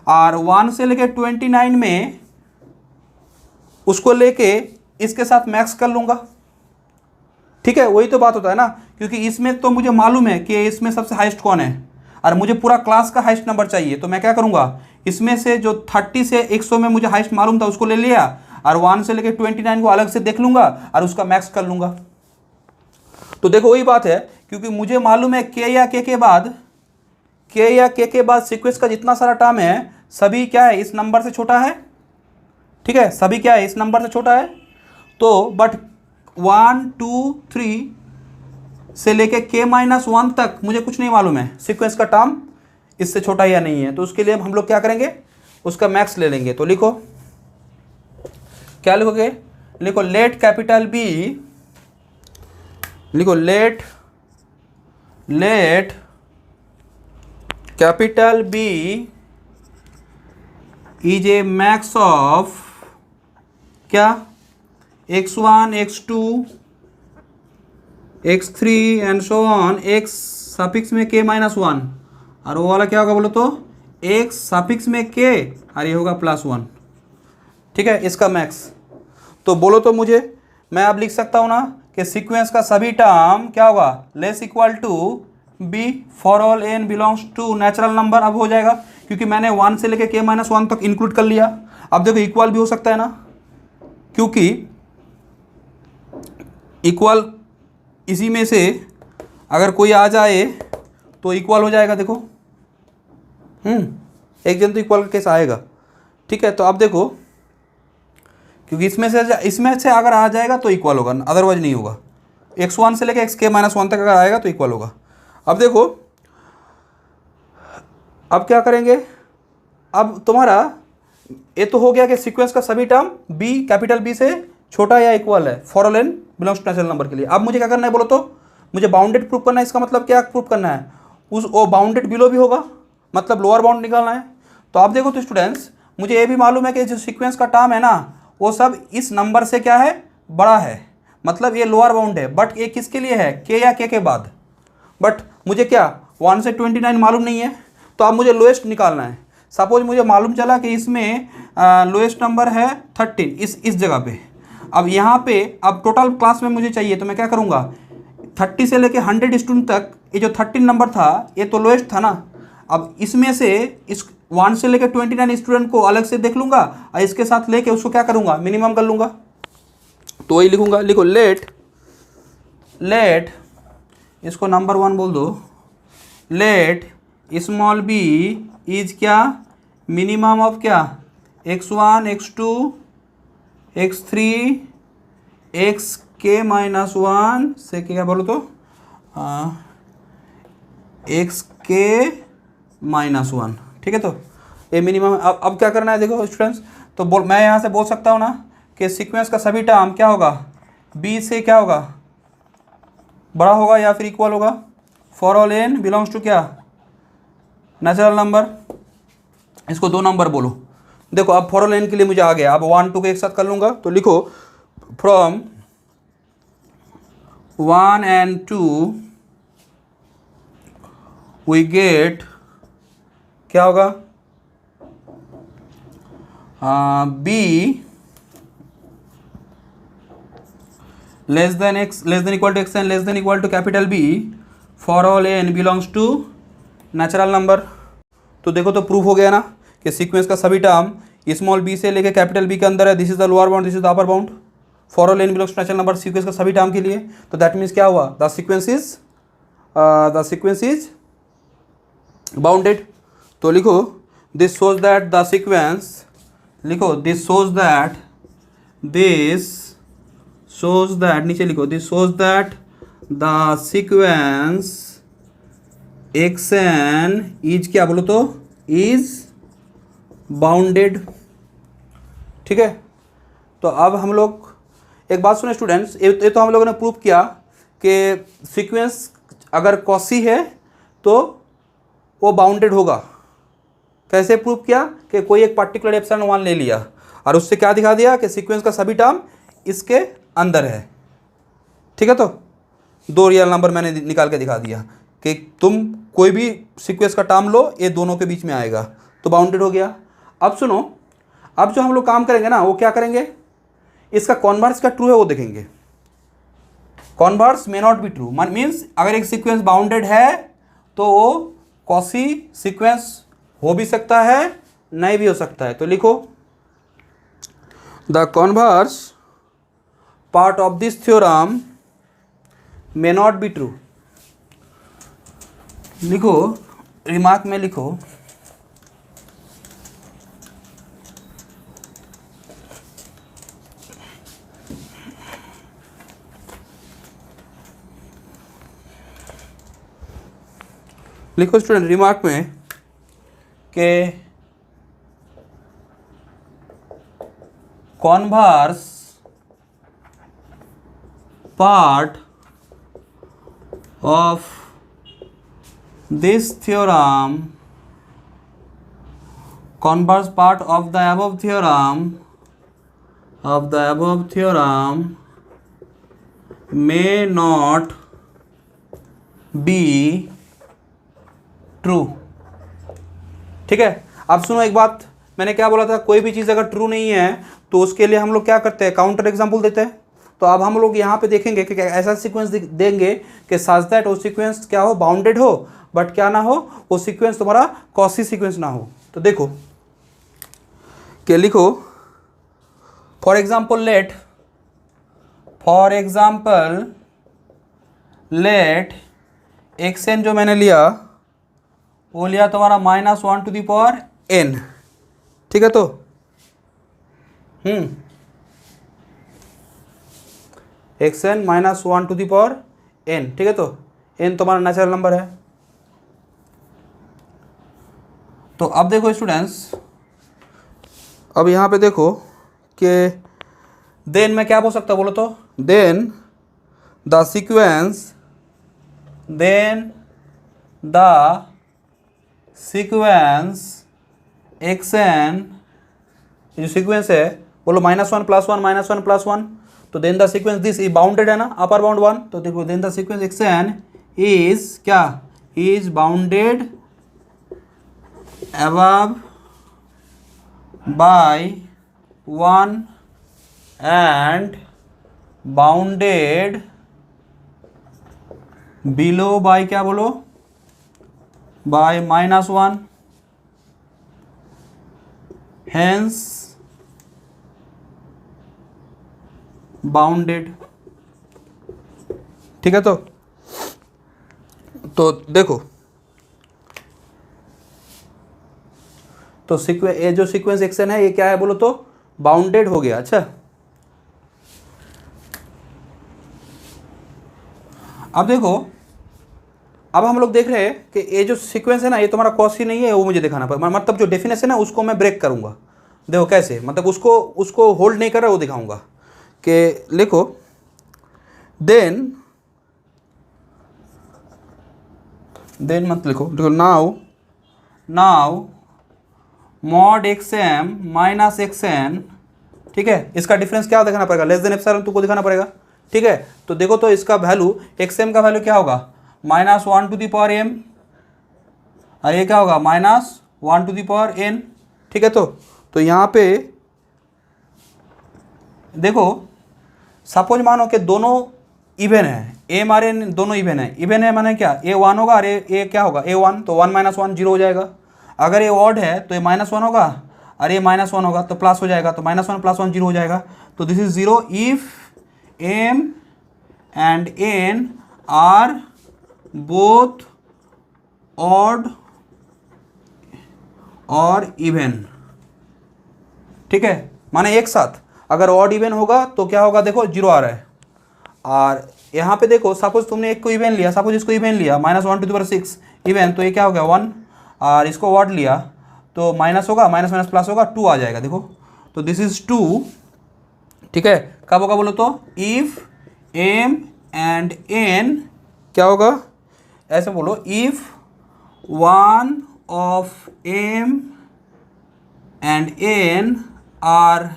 और 1 से लेके 29 में उसको लेके इसके साथ मैक्स कर लूँगा, ठीक है। वही तो बात होता है ना, क्योंकि इसमें तो मुझे मालूम है कि इसमें सबसे हाईएस्ट कौन है और मुझे पूरा क्लास का हाईएस्ट नंबर चाहिए। तो मैं क्या करूँगा, इसमें से जो 30 से 100 में मुझे हाईएस्ट मालूम था उसको ले लिया और 1 से लेके 29 को अलग से देख लूँगा और उसका मैक्स कर लूँगा। तो देखो वही बात है, क्योंकि मुझे मालूम है के या के बाद सीक्वेंस का जितना सारा टर्म है सभी क्या है इस नंबर से छोटा है, ठीक है। सभी क्या है इस नंबर से छोटा है। तो बट 1 2 3 से लेके k-1 तक मुझे कुछ नहीं मालूम है सीक्वेंस का टर्म इससे छोटा या नहीं है। तो उसके लिए हम लोग क्या करेंगे, उसका मैक्स ले लेंगे। तो लिखो, क्या लिखोगे, लिखो लेट कैपिटल बी, लिखो let capital B is a max of क्या x1 x2 x3 and so on x suffix में k-1, और वो वाला क्या होगा बोलो तो x सफिक्स में k और ये होगा +1, ठीक है, इसका मैक्स। तो बोलो तो मुझे, मैं अब लिख सकता हूँ ना कि सीक्वेंस का सभी टर्म क्या होगा less equal to B for all N belongs to natural number. अब हो जाएगा क्योंकि मैंने 1 से लेके k-1 तक इंक्लूड कर लिया। अब देखो इक्वल भी हो सकता है ना, क्योंकि इक्वल इसी में से अगर कोई आ जाए तो इक्वल हो जाएगा। देखो एक जन तो इक्वल का केस आएगा, ठीक है। तो अब देखो, क्योंकि इसमें से अगर आ जाएगा तो इक्वल होगा, अदरवाइज नहीं होगा। x1 से लेके xk-1 तक अगर आएगा तो इक्वल होगा। अब देखो, अब क्या करेंगे, अब तुम्हारा ये तो हो गया कि सीक्वेंस का सभी टर्म b कैपिटल B से छोटा या इक्वल है for all n belongs to natural number के लिए। अब मुझे क्या करना है बोलो तो मुझे बाउंडेड प्रूफ करना है। इसका मतलब क्या प्रूफ करना है, उस वो बाउंडेड बिलो भी होगा, मतलब लोअर बाउंड निकालना है। तो आप देखो तो स्टूडेंट्स, मुझे ये भी मालूम है कि जो सीक्वेंस का टर्म है ना वो सब इस नंबर से क्या है बड़ा है, मतलब ये लोअर बाउंड है। बट ये किसके लिए है, के या के बाद। बट मुझे क्या 1 से 29 मालूम नहीं है, तो अब मुझे लोएस्ट निकालना है। सपोज मुझे मालूम चला कि इसमें लोएस्ट नंबर है 13 इस जगह पे। अब यहाँ पे अब टोटल क्लास में मुझे चाहिए, तो मैं क्या करूँगा 30 से लेके 100 स्टूडेंट तक ये जो 13 नंबर था ये तो लोएस्ट था ना। अब इसमें से इस 1 से लेकर 29 स्टूडेंट को अलग से देख लूँगा और इसके साथ लेके उसको क्या करूँगा मिनिमम कर लूँगा। तो वही लिखूँगा, लिखो लेट इसको नंबर 1 बोल दो, लेट स्मॉल b इज क्या मिनिमम ऑफ क्या x1 x2 x3 xk-1 से क्या बोलो तो xk-1, ठीक है। तो ये मिनिमम। अब क्या करना है देखो स्टूडेंट्स, तो मैं यहाँ से बोल सकता हूँ ना कि सीक्वेंस का सभी टर्म क्या होगा b से क्या होगा बड़ा होगा या फिर इक्वल होगा for all n belongs to क्या नेचुरल नंबर। इसको 2 नंबर बोलो। देखो अब फॉर ऑल n के लिए मुझे आ गया, अब 1 2 को एक साथ कर लूँगा। तो लिखो फ्रॉम 1 and 2 वी गेट क्या होगा b less than X less than equal to X N less than equal to capital B for all N belongs to natural number. तो देखो तो प्रूफ हो गया ना कि सीक्वेंस का सभी टर्म स्मॉल बी से लेकर कैपिटल बी के अंदर है। This is the lower bound, this is the upper bound for all N belongs to natural number, sequence का सभी टर्म के लिए। तो दैट मीन्स क्या हुआ, द सीक्वेंस इज बाउंडेड। तो लिखो this shows that the sequence, लिखो दिस शोज दैट नीचे लिखो this shows that the sequence x N is क्या बोलो तो इज बाउंडेड। ठीक है, तो अब हम लोग एक बात सुने स्टूडेंट्स, ये तो हम लोगों ने प्रूव किया कि सीक्वेंस अगर कॉसी है तो वो बाउंडेड होगा। कैसे प्रूव किया कि कोई एक पर्टिकुलर एप्सिलॉन 1 ले लिया और उससे क्या दिखा दिया कि सीक्वेंस का सभी टर्म इसके अंदर है। ठीक है, तो 2 रियल नंबर मैंने निकाल के दिखा दिया कि तुम कोई भी सीक्वेंस का टर्म लो ये दोनों के बीच में आएगा, तो बाउंडेड हो गया। अब सुनो, अब जो हम लोग काम करेंगे ना वो क्या करेंगे, इसका कॉन्वर्स का ट्रू है वो देखेंगे। Converse may not be true means अगर एक सीक्वेंस बाउंडेड है तो वो कॉसी सीक्वेंस हो भी सकता है नहीं भी हो सकता है। तो लिखो the converse part of this theorem may not be true. लिखो रिमार्क में लिखो स्टूडेंट रिमार्क में के converse part of this theorem, converse part of the above theorem may not be true। ठीक है, अब सुनो एक बात, मैंने क्या बोला था, कोई भी चीज़ अगर ट्रू नहीं है तो उसके लिए हम लोग क्या करते हैं, काउंटर एग्जाम्पल देते हैं। तो अब हम लोग यहाँ पे देखेंगे कि ऐसा सीक्वेंस देंगे कि सच दैट वो सीक्वेंस क्या हो, बाउंडेड हो, बट क्या ना हो, वो सीक्वेंस तुम्हारा कॉसी सीक्वेंस ना हो। तो देखो कि लिखो for example let x N जो मैंने लिया वो लिया तुम्हारा -1⁻n। ठीक है, तो एक्स एन -1⁻n। ठीक है, तो n तुम्हारा नेचुरल नंबर है। तो अब देखो स्टूडेंट्स, अब यहाँ पे देखो कि देन मैं क्या बोल सकता हूँ बोलो तो, then the sequence x N जो सीक्वेंस है बोलो -1+1 तो देन द सीक्वेंस दिस ई बाउंडेड है ना, अपर बाउंड 1। तो देखो then the sequence x N is क्या, is bounded above by 1 and bounded below by क्या बोलो, by -1, hence बाउंडेड। ठीक है, तो देखो तो ये जो सीक्वेंस एक्शन है ये क्या है बोलो तो बाउंडेड हो गया। अच्छा, अब देखो, अब हम लोग देख रहे हैं कि ये जो सीक्वेंस है ना ये तुम्हारा कॉसी नहीं है, वो मुझे दिखाना पड़ेगा। मतलब जो डेफिनेशन है उसको मैं ब्रेक करूंगा। देखो कैसे, मतलब उसको होल्ड नहीं कर रहा वो दिखाऊंगा कि लिखो देन मत लिखो now mod x M minus x N. ठीक है, इसका डिफरेंस क्या दिखाना पड़ेगा, लेस देन एप्सिलॉन तुमको दिखाना पड़ेगा। ठीक है, तो देखो तो इसका वैल्यू एक्स एम का वैल्यू क्या होगा, -1/m और ये क्या होगा -1/n। ठीक है, तो यहाँ पे देखो सपोज मानो कि दोनों इवन है, एम आर एन दोनों इवन है। इवन है माने क्या, ए वन होगा और ए क्या होगा, ए वन, तो वन माइनस वन जीरो हो जाएगा। अगर ये ऑड है तो ये माइनस वन होगा और ये माइनस वन होगा तो प्लस हो जाएगा, तो minus one plus one zero हो जाएगा। तो this is zero if M and N are both odd और इवन। ठीक है, माने एक साथ अगर ऑड इवन होगा तो क्या होगा, देखो जीरो आ रहा है। और यहाँ पे देखो सपोज तुमने एक को इवन लिया, सपोज इसको इवन लिया minus one two the power six even, तो ये क्या हो गया वन, और इसको ऑड लिया तो माइनस होगा, माइनस माइनस प्लस होगा, टू आ जाएगा। देखो तो दिस इज टू। ठीक है, कब होगा बोलो तो, इफ एम एंड एन क्या होगा, ऐसे बोलो, if one of m and N are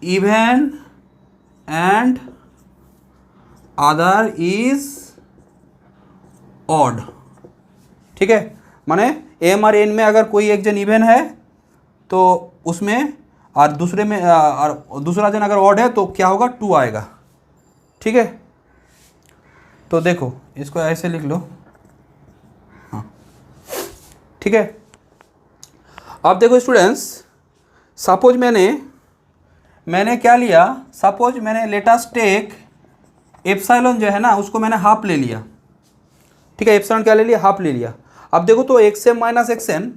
even and other is odd. ठीक है, माने एम और एन में अगर कोई एक जन इवन है तो उसमें, और दूसरे में और दूसरा जन अगर ऑड है तो क्या होगा, टू आएगा। ठीक है, तो देखो इसको ऐसे लिख लो। हाँ ठीक है, अब देखो स्टूडेंट्स, सपोज मैंने क्या लिया, सपोज मैंने लेटेस्ट टेक एप्सिलॉन जो है ना उसको मैंने हाफ ले लिया। ठीक है, एप्सिलॉन क्या ले लिया, हाफ ले लिया। अब देखो तो x M minus x n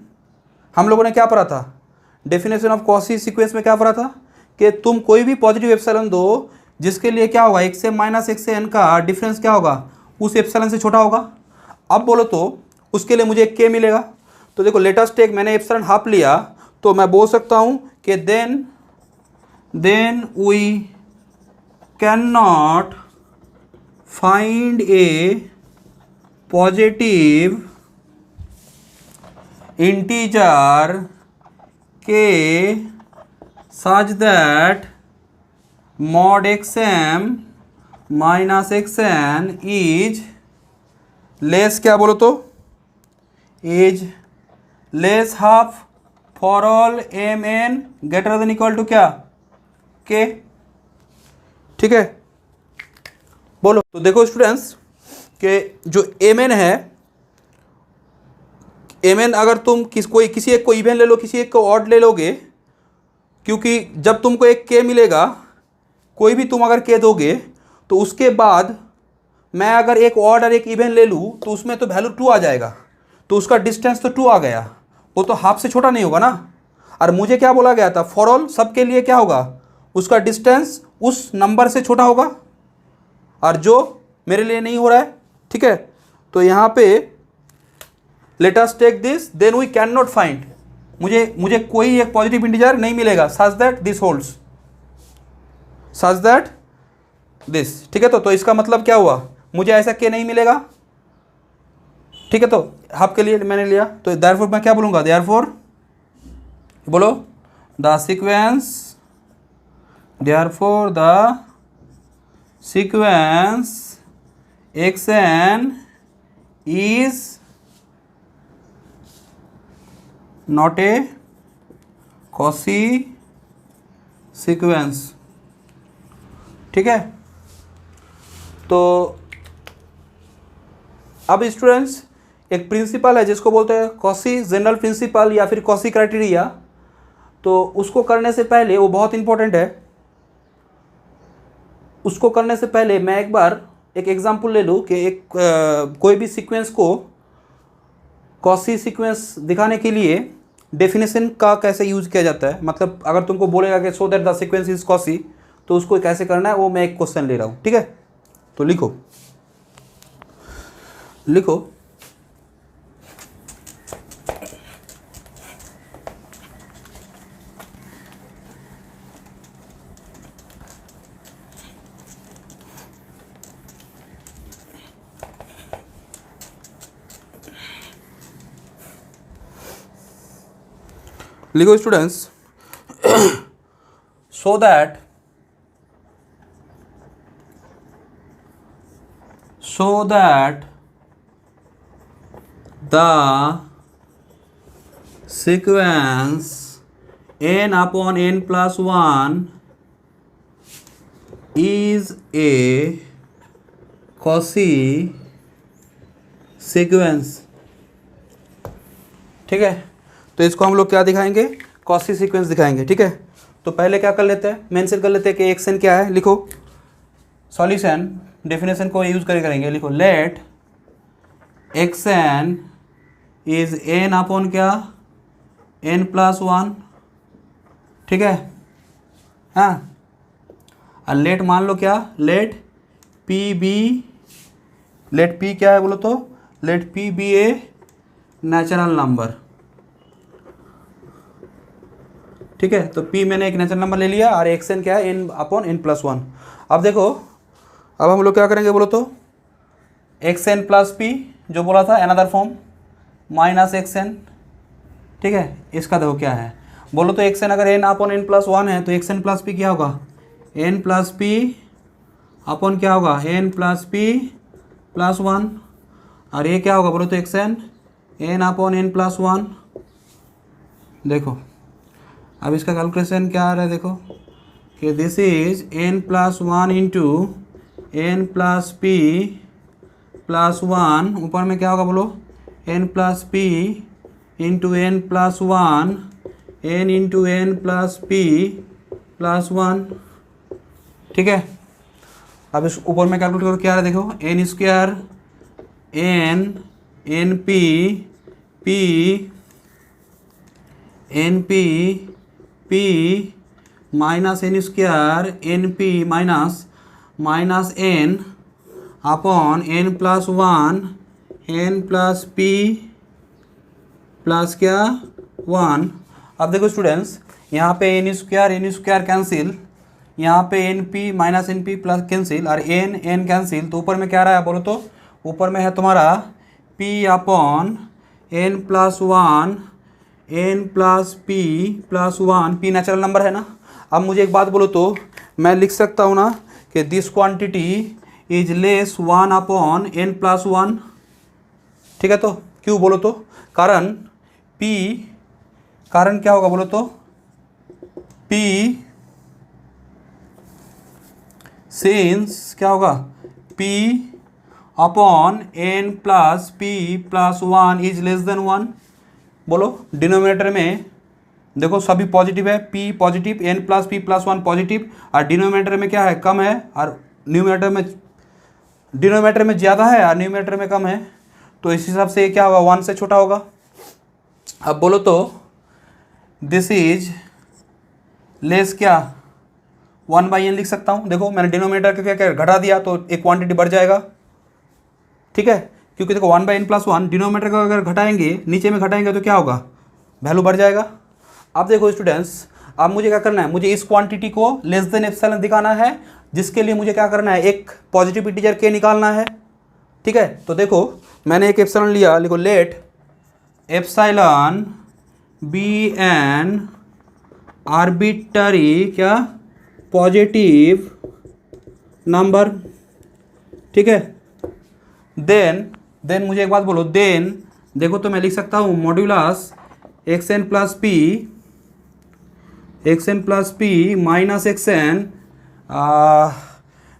हम लोगों ने क्या पढ़ा था, डेफिनेशन ऑफ कॉसी सीक्वेंस में क्या पढ़ा था कि तुम कोई भी पॉजिटिव एप्सिलॉन दो जिसके लिए क्या होगा, x M minus x N का डिफरेंस क्या होगा, उस एप्सिलॉन से छोटा होगा। अब बोलो तो उसके लिए मुझे के मिलेगा। तो देखो लेटेस्ट टेक मैंने एप्सिलॉन हाफ लिया तो मैं बोल सकता हूँ कि then we can not find a positive integer k such that mod xm minus xn is less, क्या बोलो तो, is less half for all m n greater than equal to क्या, k। ठीक है, बोलो। तो देखो स्टूडेंट्स कि जो एम एन है, एम एन अगर तुम किसी एक को इवन ले लो, किसी एक को ऑड ले लोगे, क्योंकि जब तुमको एक के मिलेगा, कोई भी तुम अगर के दोगे तो उसके बाद मैं अगर एक ऑड और एक इवन ले लूँ तो उसमें तो वैल्यू टू आ जाएगा, तो उसका डिस्टेंस तो टू आ गया, वो तो हाफ से छोटा नहीं होगा ना। और मुझे क्या बोला गया था, फॉर ऑल सबके लिए क्या होगा, उसका डिस्टेंस उस नंबर से छोटा होगा, और जो मेरे लिए नहीं हो रहा है। ठीक है, तो यहाँ पे let us take this, then we can not find, मुझे कोई एक पॉजिटिव इंटीजर नहीं मिलेगा such that this holds, such that this. ठीक है, तो इसका मतलब क्या हुआ, मुझे ऐसा के नहीं मिलेगा। ठीक है, तो हाफ के लिए मैंने लिया, तो देयरफॉर मैं क्या बोलूँगा, देयरफॉर बोलो the sequence, therefore the sequence xn is not a Cauchy sequence। ठीक है, तो अब स्टूडेंट्स एक प्रिंसिपल है जिसको बोलते हैं कॉसी जनरल प्रिंसिपल या फिर कॉसी क्राइटेरिया, तो उसको करने से पहले, वो बहुत इंपॉर्टेंट है, उसको करने से पहले मैं एक बार एक एग्जांपल ले लूँ कि एक कोई भी सीक्वेंस को कॉसी सीक्वेंस दिखाने के लिए डेफिनेशन का कैसे यूज़ किया जाता है। मतलब अगर तुमको बोलेगा कि so that the sequence is quasi, तो उसको कैसे करना है वो मैं एक क्वेश्चन ले रहा हूँ। ठीक है, तो लिखो लिखो students, so that the sequence n upon n plus 1 is a Cauchy sequence. ठीक है, तो इसको हम लोग क्या दिखाएंगे, कॉसी सीक्वेंस दिखाएंगे। ठीक है, तो पहले क्या कर लेते हैं, मेंशन कर लेते हैं कि एक्स एन क्या है। लिखो सॉल्यूशन डेफिनेशन को यूज करके करेंगे। लिखो let x N is n upon क्या, एन प्लस वन। ठीक है, हाँ, और लेट मान लो क्या, let p be, let p क्या है बोलो तो, let p be a natural number. ठीक है, तो p मैंने एक नेचुरल नंबर ले लिया और एक्स एन क्या है, n upon n plus one. अब देखो, अब हम लोग क्या करेंगे बोलो तो, एक्स एन प्लस पी जो बोला था another form minus x N. ठीक है, इसका देखो क्या है बोलो तो, एक्स एन अगर n upon n plus one है तो एक्स एन प्लस पी क्या होगा, एन प्लस पी अपॉन क्या होगा, n plus p plus one. और ये क्या होगा बोलो तो, x n upon n plus one. देखो अब इसका कैलकुलेशन क्या आ रहा है, देखो कि this is n plus one into n plus p plus one, ऊपर में क्या होगा बोलो, n plus p into n plus one, n into n plus p plus one. ठीक है, अब इस ऊपर में कैलकुलेट करो क्या आ रहा है, देखो n square n n p p n p p minus n square n p minus minus n upon n plus one, n plus p plus क्या वन। अब देखो स्टूडेंट्स, यहाँ पे एन स्क्वायर कैंसिल, यहाँ पे n p minus n p plus cancel और n n cancel, तो ऊपर में क्या रहा है बोलो तो, ऊपर में है तुम्हारा p upon n plus one, n plus p plus one. P natural number है ना। अब मुझे एक बात बोलो तो, मैं लिख सकता हूँ ना कि this quantity is less one upon n plus one. ठीक है, तो क्यों बोलो तो, कारण p, कारण क्या होगा बोलो तो, p सिंस क्या होगा, p upon n plus p plus one is less than one. बोलो डिनोमिनेटर में देखो सभी पॉजिटिव है, p positive, n plus p plus one positive, और डिनोमिनेटर में क्या है, कम है, और न्यूमिनेटर में, डिनोमिनेटर में ज़्यादा है और न्यूमिनेटर में कम है, तो इस हिसाब से ये क्या होगा, वन से छोटा होगा। अब बोलो तो दिस इज लेस क्या, वन बाई एन लिख सकता हूँ। देखो मैंने डिनोमिनेटर का क्या घटा दिया तो एक क्वांटिटी बढ़ जाएगा। ठीक है, क्योंकि देखो one by n plus one, denominator का अगर घटाएंगे, नीचे में घटाएंगे तो क्या होगा, वैल्यू बढ़ जाएगा। अब देखो स्टूडेंट्स, अब मुझे क्या करना है, मुझे इस क्वांटिटी को लेस देन एप्सिलॉन दिखाना है, जिसके लिए मुझे क्या करना है, एक पॉजिटिव इंटीजर के निकालना है। ठीक है, तो देखो मैंने एक एप्सिलॉन लिया, लिखो let epsilon be an arbitrary क्या, पॉजिटिव नंबर। ठीक है, देन मुझे एक बात बोलो, देन देखो तो मैं लिख सकता हूँ modulus x N plus P minus x n,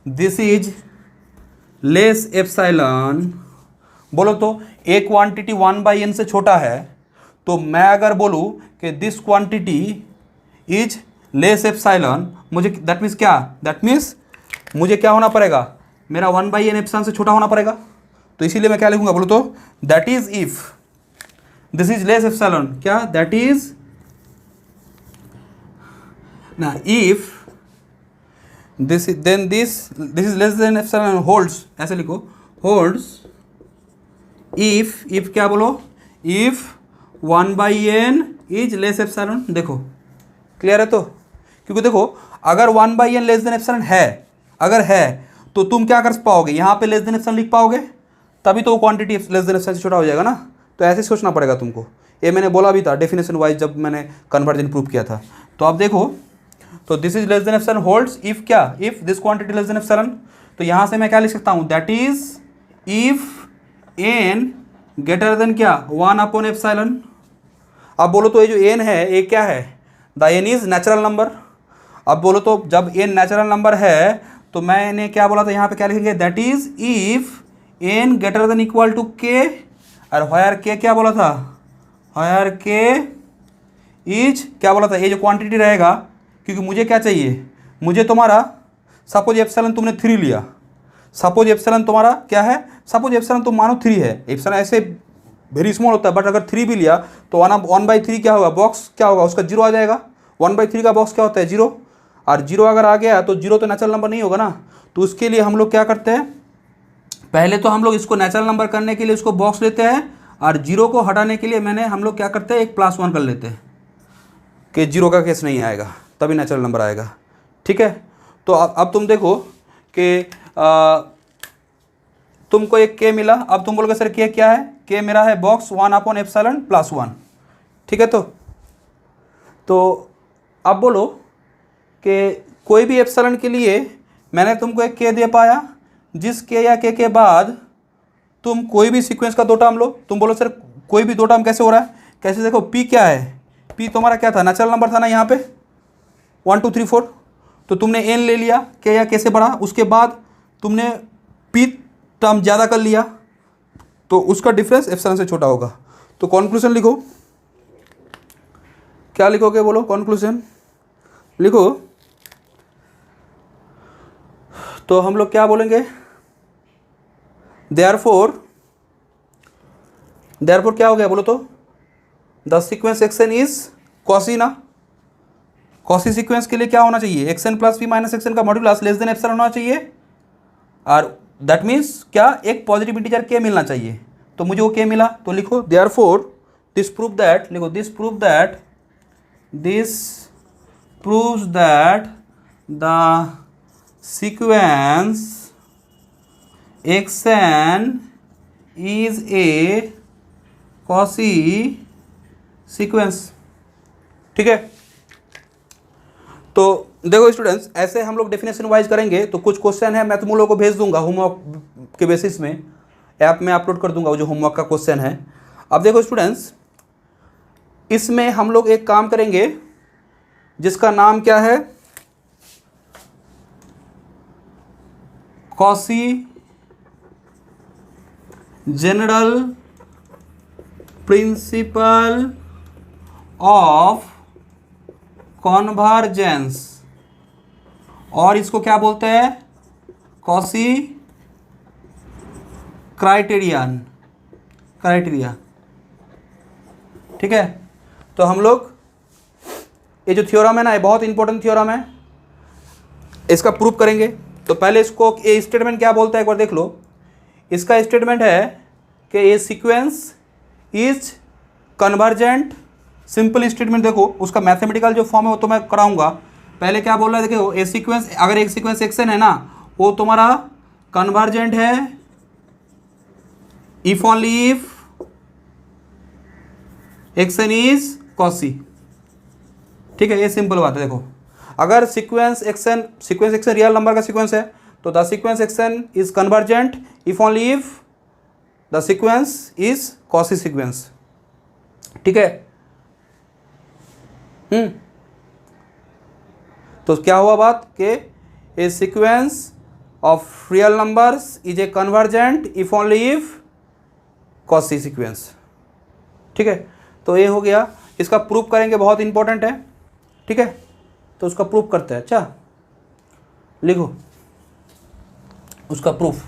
this is less epsilon. बोलो तो एक क्वांटिटी वन बाई एन से छोटा है, तो मैं अगर बोलूँ कि this quantity is less epsilon, मुझे दैट मीन्स क्या, दैट मीन्स मुझे क्या होना पड़ेगा, मेरा वन बाई एन एप्सिलॉन से छोटा होना पड़ेगा। तो इसीलिए मैं क्या लिखूंगा बोलो तो, that is if this is less epsilon, क्या, दैट इज ना, if this then this is less than epsilon holds, ऐसे लिखो होल्ड्स इफ क्या बोलो, if one by n is less epsilon. देखो क्लियर है तो, क्योंकि देखो अगर one by n less than epsilon है, अगर है तो तुम क्या कर पाओगे, यहाँ पे लेस देन एप्सिलॉन लिख पाओगे, तभी तो वो क्वांटिटी लेस देन एप्सिलॉन से छोटा हो जाएगा ना। तो ऐसे सोचना पड़ेगा तुमको, ये मैंने बोला भी था डेफिनेशन वाइज जब मैंने कन्वर्जन प्रूव किया था। तो आप देखो, तो this is less than epsilon holds if क्या, if this quantity less than epsilon. तो यहाँ से मैं क्या लिख सकता हूँ, that is if n greater than क्या, वन अपॉन एप्सिलॉन। अब बोलो तो ये जो एन है ये क्या है, the n is natural number. अब बोलो तो जब एन नेचुरल नंबर है तो मैंने क्या बोला था यहाँ पे क्या लिखेंगे, that is if n greater than equal to k, और वायर k क्या बोला था, वायर k इज क्या बोला था, ये जो क्वांटिटी रहेगा, क्योंकि मुझे क्या चाहिए, मुझे तुम्हारा सपोज एप्सिलॉन तुमने 3 लिया, सपोज एप्सिलॉन तुम्हारा क्या है, सपोज एप्सिलॉन तुम मानो 3 है, एप्सिलॉन ऐसे वेरी स्मॉल होता है, बट अगर 3 भी लिया तो 1/3 क्या होगा, बॉक्स क्या होगा उसका 0 आ जाएगा। 1/3 का बॉक्स क्या होता है 0, और 0 अगर आ गया तो 0 तो नेचुरल नंबर नहीं होगा ना। तो उसके लिए हम लोग क्या करते हैं, पहले तो हम लोग इसको नेचुरल नंबर करने के लिए इसको बॉक्स लेते हैं, और 0 को हटाने के लिए हम लोग क्या करते हैं, एक +1 कर लेते हैं कि 0 का केस नहीं आएगा, तभी नेचुरल नंबर आएगा। ठीक है, तो अब तुम देखो कि तुमको एक k मिला, अब तुम बोलोगे सर k क्या है, k मेरा है बॉक्स 1/ε +1। ठीक है, तो अब बोलो कि कोई भी एप्सिलॉन के लिए मैंने तुमको एक k दे पाया, जिस k या k के बाद तुम कोई भी सीक्वेंस का 2 टर्म लो। तुम बोलो सर कोई भी 2 टर्म कैसे हो रहा है, कैसे, देखो p क्या है, p तुम्हारा क्या था, नेचुरल नंबर था ना यहाँ पे 1 2 3 4, तो तुमने n ले लिया k या k से बड़ा, उसके बाद तुमने p टर्म ज़्यादा कर लिया, तो उसका डिफरेंस एप्सिलॉन से छोटा होगा। तो कॉन्क्लूजन लिखो, क्या लिखोगे बोलो, कॉन्क्लूजन लिखो। तो हम लोग क्या बोलेंगे, देयरफॉर क्या हो गया बोलो तो, the sequence xn is quasi ना, कॉसी सीक्वेंस के लिए क्या होना चाहिए, xn + p - xn का मॉड्यूलस लेस देन एप्सिलॉन होना चाहिए, और दैट मीन्स क्या, एक पॉजिटिव इंटीजर k मिलना चाहिए। तो मुझे वो k मिला, तो लिखो देयरफॉर दिस प्रूव दैट, लिखो this proves that the sequence xn is a Cauchy sequence. ठीक है, तो देखो स्टूडेंट्स, ऐसे हम लोग डेफिनेशन वाइज करेंगे। तो कुछ क्वेश्चन है मैं तुम लोगों को भेज दूंगा होमवर्क के बेसिस में, ऐप में अपलोड कर दूंगा वो जो होमवर्क का क्वेश्चन है। अब देखो स्टूडेंट्स, इसमें हम लोग एक काम करेंगे जिसका नाम क्या है, quasi general principle of convergence, और इसको क्या बोलते हैं, कॉसी क्राइटेरिया। ठीक है, तो हम लोग ये जो थ्योरम है ना, ये बहुत इंपॉर्टेंट थ्योरम है, इसका प्रूफ करेंगे। तो पहले इसको, ये स्टेटमेंट क्या बोलता है एक बार देख लो। इसका स्टेटमेंट है कि ये sequence is convergent, simple statement. देखो उसका मैथमेटिकल जो फॉर्म है वो तो मैं कराऊंगा, पहले क्या बोल रहा है, देखो ये सीक्वेंस, अगर एक सीक्वेंस xn है ना, वो तुम्हारा कन्वर्जेंट है if only if xn is Cauchy. ठीक है, ये सिंपल बात है। देखो अगर सीक्वेंस xn रियल नंबर का सीक्वेंस है, तो the sequence xn is convergent if only if the sequence is Cauchy sequence. ठीक है, तो क्या हुआ बात कि a sequence of real numbers is a convergent if only if Cauchy sequence. ठीक है, तो ये हो गया, इसका प्रूफ करेंगे, बहुत इंपॉर्टेंट है। ठीक है, तो उसका प्रूफ करते हैं। अच्छा लिखो उसका प्रूफ।